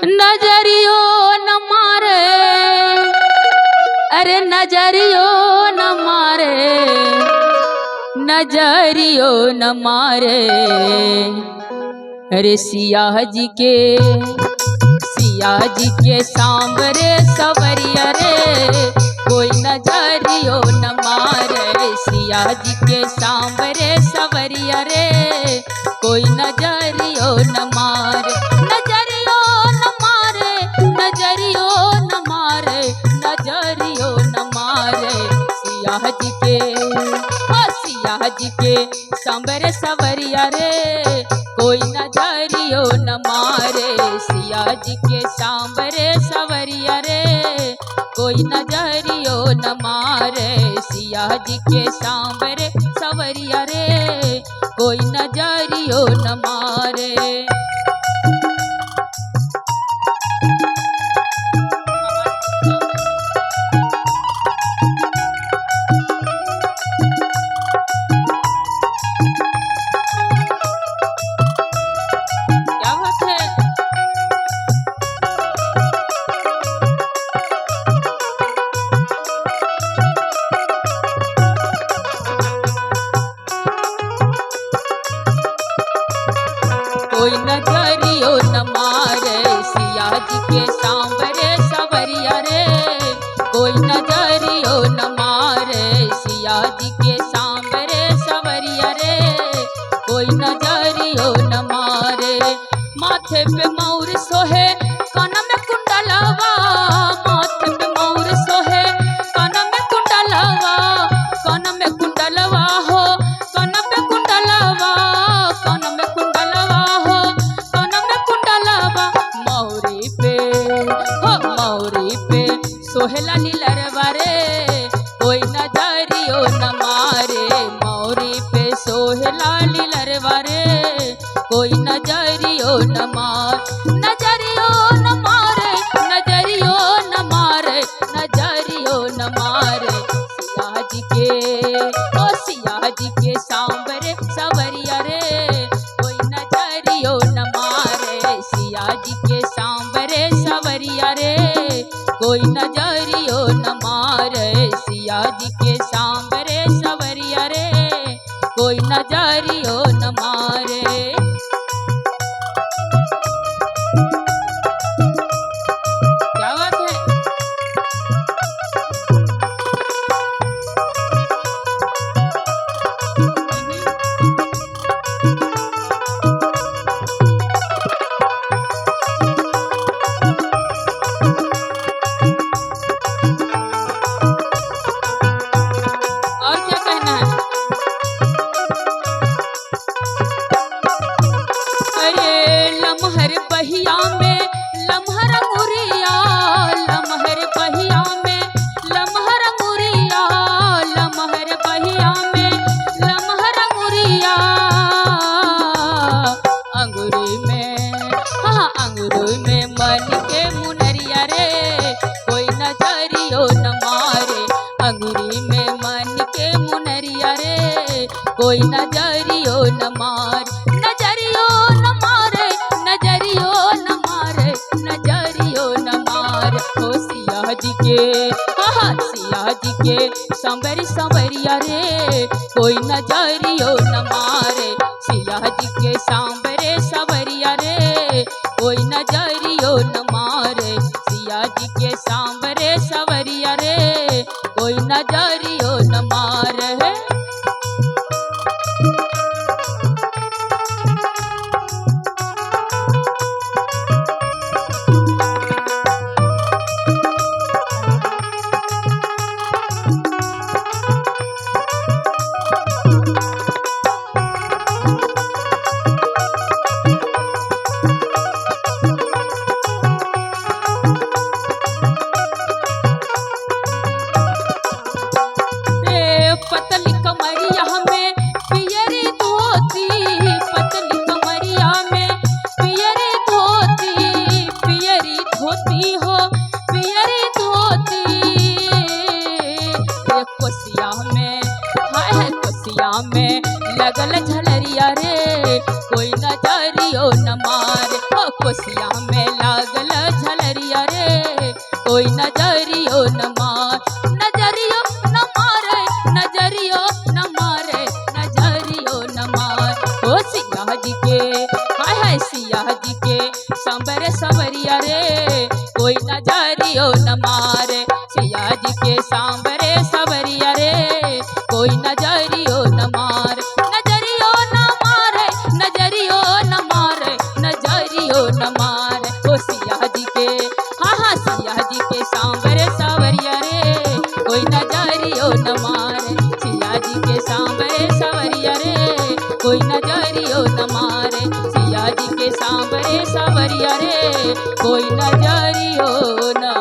नजरियो न मारे, अरे नजरियो न मारे, नजरियो न मारे। अरे सिया जी के सांवरे सवरिया रे, कोई नजरियो न मारे। सिया जी के सांवरे सवरिया रे, कोई नजरियो न मारे। नजरियो न मारे, नजरियो न मारे, नजरियो न मारे। सिया जी के सांवरे सवरिया रे, कोई नजरियो न मारे। सिया जी के सांवरे सवरिया रे, कोई नजरियो न मारे। सिया जी के सांवरे सवरिया रे, कोई नजरियो न मारे। क्या बात है। कोई नजरियो न मारे। सिया जी के सांवरे सवरिया रे, कोई नजरियो न मारे। सिया जी के सांवरे सवरिया रे, कोई नजरियो न मारे। माथे पे मौर सोहे, कान में कुंडलवा। माथे पे मौर सोहे, कान में कुंडलवा। कान में कुंडलवा हो, कान में कुंडलवा। कान में कुंडलवा हो, कान में कुंडलवा। मौरी पे हो, मौरी पे सोहेला नीलरवा रे, कोई नजरियो न मारे। मौरी पे सोहेला नीलरवा रे, कोई नजरियो न मार। नजरियो न मारे, नजरियो न मारे, नजरियो न मारे। सिया जी के ओ सिया जी के सांवरे सवरिया रे, कोई नजरियो न मारे। सिया जी के सांवरे सवरिया रे, कोई नजरियो न मारे। सिया जी के सांवरे सवरिया रे, कोई नजरियो न मारे। क्या बात है। और क्या कहना है। अरे लमहर बहिया में लमहर मुरिया, लमहर बहिया में लमहर मुरिया। लमहर बहिया में लमहर मुरिया। अंगूरी में हाँ अंगूरी में मन के मुनरिया रे, कोई नजरियो न मारे। अंगूरी में मन के मुनरिया रे, कोई नजरियो न मार। नजरियो न मारे, नजरियो न मारे, नजरियो न मार। ओ सिया जी के हाँ सिया जी के सांवरी सांवरिया रे, कोई नजरियो न मारे। सिया जी के सांवरे सवरिया रे, कोई नजरियो न मारे। सिया जी के सांवरे सवरिया रे, कोई नजरियो न मारे। पतली कमरिया में पियरी धोती, पतली कमरिया में पियरी धोती। पियरी धोती हो, पियरी धोती। कोसिया में हाय कोसिया में लगल झलरिया रे, कोई नजरियो न मारे। कोसिया में लागल कोई नजरियो न मार, नजरियो न मारे, नजरियो न मारे, नजरियो न मार। ओ सिया जी के हाय हाय सिया जी के सांबर सवरिया रे, कोई नजरियो न मारे, सिया जी के सांबर सवरिया रे, कोई नजरियो न मारे, नजरियो न मारे, नजरियो न मारे, नजरियो न मारे। ओ सिया जी के हाँ हाँ सिया जी के सांबर सवरिया रे, कोई नजरियो न मारे, सिया जी के सांबर सवरिया रे, कोई नजरियो न मारे, सिया जी के सांबर सवरिया रे, कोई नजरियो न